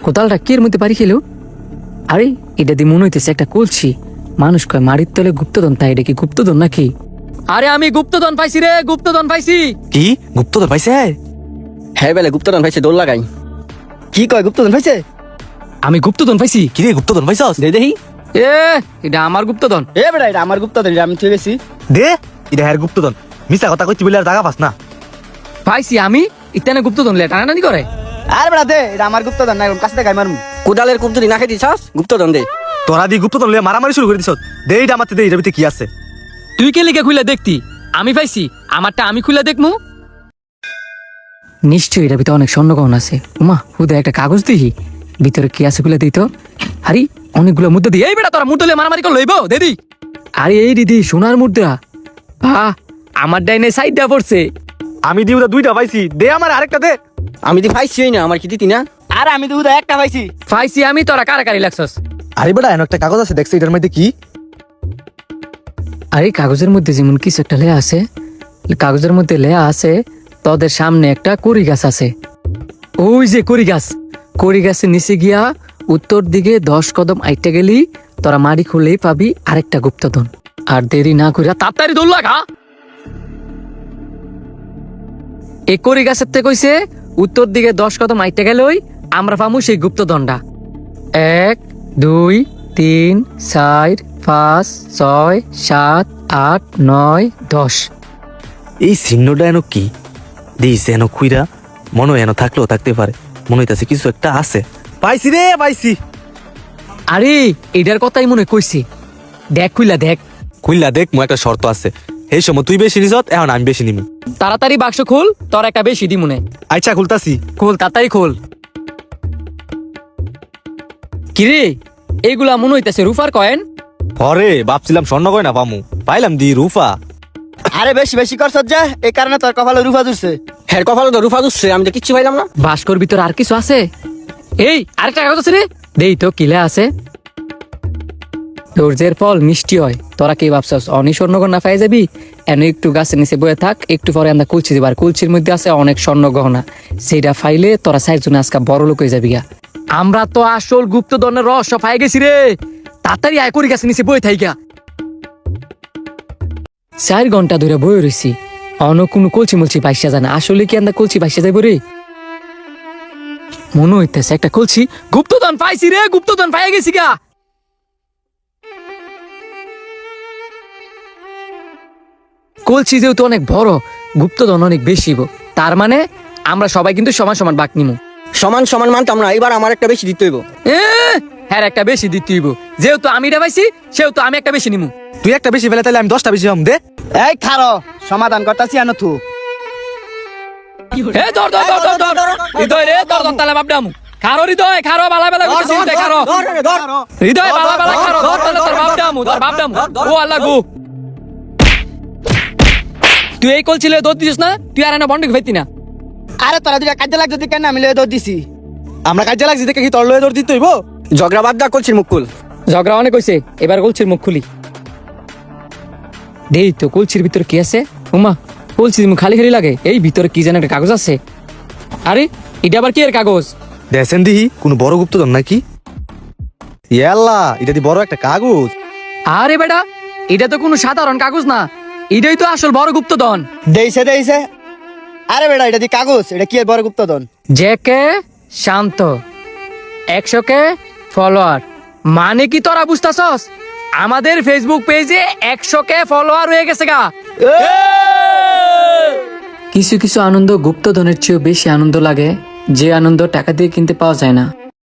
কোদালটা কি এর মধ্যে বাড়ি খেলো? আরে এটা দিয়ে মনে হইতেছে একটা কলছি। মানুষ কয় মারির তলে গুপ্তধন, তাই এটা কি গুপ্তধন নাকি? আরে আমি গুপ্তধন পাইছি রে, গুপ্তধন পাইছি। কি গুপ্তধন পাইছে? হ্যাঁ বেলে গুপ্তধন পাইছে, দৌড় লাগাই। কি কয় গুপ্তধন পাইছে? আমি গুপ্তধন পাইছি। কি রে গুপ্তধন পাইছস? দে দেখি। এ এটা আমার গুপ্তধন। এ বেটা এটা আমার গুপ্তধন, এটা আমি থুয়ে গেছি। দে এটা হ্যার গুপ্তধন। মিছা কথা কইতি বলে আর জায়গা পাস না। পাইছি আমি, ইতানে গুপ্তধন লে টানাটানি করে। আরে বেটা দে, এটা আমার গুপ্তধন না, কাছ থেকে মারুম। কোদালের কুপতুরি না খাইতি ছাস, গুপ্তধন দে। তোরা দি গুপ্তধন লয়ে মারামারি শুরু করে দিছস। দে এটা আমাতে দে, এটার ভিতরে কি আছে? তুই কে লিখে খুলে দেখতি? আমি পাইছি, আমারটা আমি খুলে দেখমু। নিশ্চয়ই এটার ভিতরে অনেক স্বর্ণগহনা আছে। উমা হুদে একটা কাগজ দিহি, ভিতরে কি আছে খুলে দিত। আরে অনেকগুলো মুদ্রা দি। এই বেটা তোরা মুদ্রা লয়ে মারামারি করে লইব দেদি। আরে এই দিদি সোনার মুদ্রা। বাহ, আমার ডাইনে সাইডটা পড়ছে। আমি দি দুইটা পাইছি, দে আমার আরেকটা দে। আমি দি পাইছিই না, আমার কি দিতি না? আরে আমি তো একটা পাইছি। পাইছি আমি, তোরা কারাকারি লাগছস। আরে বেটা এনে একটা কাগজ আছে, দেখছিস এটার মধ্যে কি? আরে কাগজের মধ্যে যেমন কিছু একটা লেয়া আছে, কাগজের মধ্যে লেয়া আছে তোদের সামনে একটা কড়ি গাছ আছে। ওই যে কড়ি গাছ, কড়ি গাছের নিচে গিয়া উত্তর দিকে 10 কদম আইটা গেলি তোরা মারি খুললেই পাবি আরেকটা গুপ্তধন। আর দেরি না করিয়া তাড়াতাড়ি দৌড় লাগা। এই কড়ি গাছের থেকে কইছে উত্তর দিকে 10 কদম আইটা গেলই আমরা পামু সেই গুপ্তধনটা। 1 2 3 4 5 6 7 8 9 10। এই চিহ্নটা এনো কি দিস? এনো খুইরা মনে হয় এনো থাকলেও থাকতে পারে। মনে হইতাছে কিছু একটা আছে। পাইছি রে, পাইছি। আরে এটার কথাই মনে কইছি। দেখ খুইলা দেখ। খুললা দেখ, মো একটা শর্ত আছে। এই সময় তুই বেশি নিছত, এখন আমি বেশি নিমি। তাড়াতাড়ি বাক্স খুল, তোর একটা বেশি দি মনে। আচ্ছা খুলতাছি। খোল তাড়াতাড়ি খোল। কিরে এইগুলা মনে হইতেছে রুফার কয়েন। পরে ভাবছিলাম স্বর্ণ গয়না পামু, পাইলাম দি রূপা। আরে বেশি বেশি করছ যা, এই কারণে তোর কপালে রুফা দুসছে। হ্যাঁ কপালে তো রুফা দুসছে, আমি তো কিচ্ছু পাইলাম না। বাস্কর ভিতর আর কিছু আছে? এই আরেকটা কাগজ আছে রে, দেই তো কিলে আছে। ধৈর্যের ফল মিষ্টি হয়। তোরা কি ভাবছস অনি স্বর্ণগহনা পাই যাবি? এনে একটু গাছের নিচে বয়ে থাক, একটু পরে আমরা কুলছি দিবার। কুলছির মধ্যে আছে অনেক স্বর্ণগহনা, সেটা ফাইলে তোরা চারজনে আজকে বড় লোক হয়ে যাবি গা। আমরা তো আসল গুপ্তধনের রহস্য পাই গেছি রে। তাড়াতাড়ি আয় করি গাছের নিচে বয়ে থাইকা। 4 ঘন্টা ধরে বয়ে রয়েছি, অন্য কোনো কলছি মলছি পাইসা জানা। আসলে কি আমরা কলছি পাইসা যাইব রে? মনে হইতেছে একটা কলছি। গুপ্তধন পাইছি রে, গুপ্তধন পাই গেছি গা। কলছি যেহেতু অনেক বড়, গুপ্তধন অনেক বেশি, তার মানে আমরা সবাই কিন্তু সমান সমান ভাগ নিমু। সমান সমান মানতাম না, এবার আমার একটা বেশি দিতে হইব। হ্যাঁ একটা বেশি দিতে হইব, যেহেতু আমি এটা পাইছি সেহেতু আমি একটা বেশি নিমু। তুই একটা বেশি পেলে তাহলে আমি 10টা বেশি পাম। দে। এই খারো, সমাধান করতাছি আনো থু। এ ধর ধর ধর ধর ধর হৃদয় রে, ধর ধর তালে বাপডামু। খারো হৃদয়, খারো বালা বালা করতেছি হৃদয়, খারো হৃদয় বালা বালা খারো, ধর তালে তোর বাপডামু, ধর বাপডামু। ও আল্লাহ গো, তুই এই কলছিলে দৌড় দিছিস না? তুই আর না বন্ডিক হইতি না? আরে তোরা দুটা কাজে লাগছে তুই কেন? আমি লয়ে দৌড় দিছি। আমরা কাজে লাগছি দেখে কি তোর লয়ে দৌড় দিতে হইব? ঝগড়া বাদ দা, করছিস মুকুল। ঝগড়া অনেক হইছে, এবার কলছির মুখ খুলি। দেই তো কলছির ভিতরে কি আছে। উমা কলছির মুখ খালি খালি লাগে, এই ভিতরে কি যেন একটা কাগজ আছে। আরে এটা আবার কি এর কাগজ? দেখেন দিহি কোন বড় গুপ্তধন নাকি? ইয়াল্লা, এটা দি বড় একটা কাগজ। আরে বেটা, এটা তো কোনো সাধারণ কাগজ না, এটাই তো আসল বড় গুপ্তধন। দেইছে দেইছে। আরে বেটা এটা দি কাগজ, এটা কি এর বড় গুপ্তধন? জেকে শান্ত, 100K ফলোয়ার। মানে কি তোরা বুঝতাছস? আমাদের ফেসবুক পেজে 100K ফলোয়ার হয়ে গেছে গা। কিছু কিছু আনন্দ গুপ্তধনের চেয়েও বেশি আনন্দ লাগে, যে আনন্দ টাকা দিয়ে কিনতে পাওয়া যায় না।